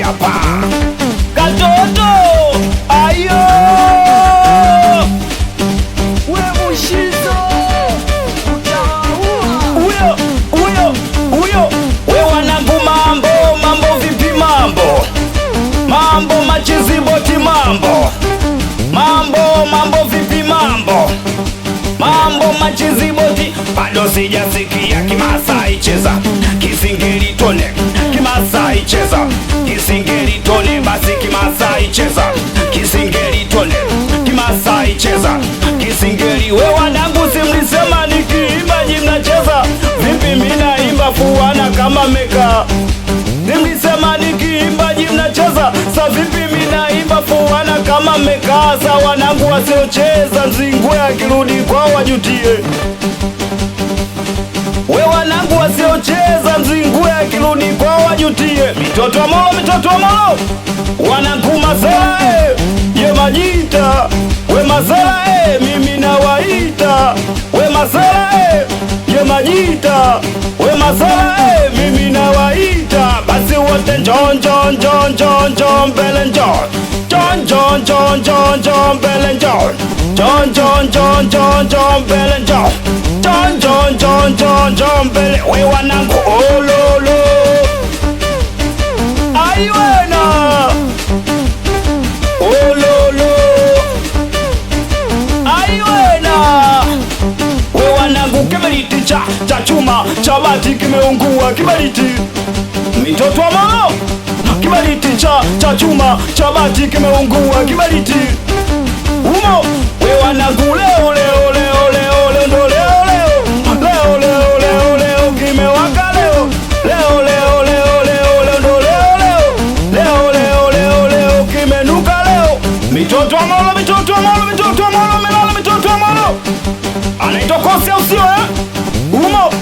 hapa katoto ayo we Mushizo utaua uyo we wanangu mambo vipi mambo machiziboti mambo vipi mambo machiziboti bado sijasikia Kimasai cheza kisingeli tone Kimasai cheza kisingeli tone basi Kimasai cheza kisingeli tone Kimasai cheza kisingeli we wanangu simlisema nikiimba mnacheza vipi mina imba fuana kama meka nimlisema nikiimba mnacheza sa vipi mina imba fuana kama meka sa wanangu wasiocheza mzingwe akirudi kwao wajutie we wanangu wasiocheza mzingwe akirudi kwao wajutie mitoto wa molo wanangu Masela ye Majita we Masela mimi nawaita we Masela ye Majita we Masela mimi nawaita basi wote John mbele John mbele John mbele John mbele we wanangu ololo aiwena ololo aiwena we wanangu kiberiti cha chuma cha bati kimeungua kiberiti mitoto wa molo kiberiti cha chuma cha bati kimeungua kiberiti umo we wanangu leo ndo leo kimewaka leo ndo leo kimenuka leo mitoto wa molo anaitwa Kosi au sio umo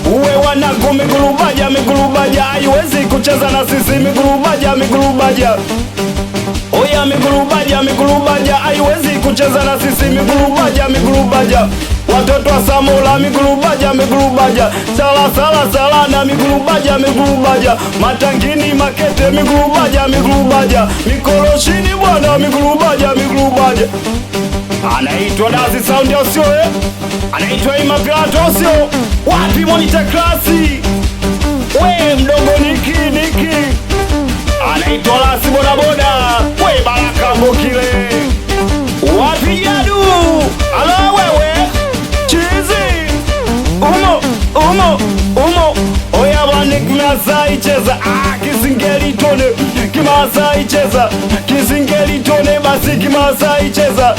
uwe wanangu migulubaja haiwezi kucheza na sisi migulubaja oya migulubaja haiwezi kucheza na sisi migulubaja watoto wa Samula migulubaja sala na migulubaja matangini makete migulubaja mikoloshini bwana migulubaja anaitwa Dazi Sound osio anaitwa Imagrato osio wapi Monitor Klasi we mdogo niki anaitwa Lasi bodaboda we Baraka Mbokile wapi Jadu alo wewe chizi umo oya bwana Kimasai cheza kisingeli tone Kimasai cheza kisingeli tone basi Kimasai cheza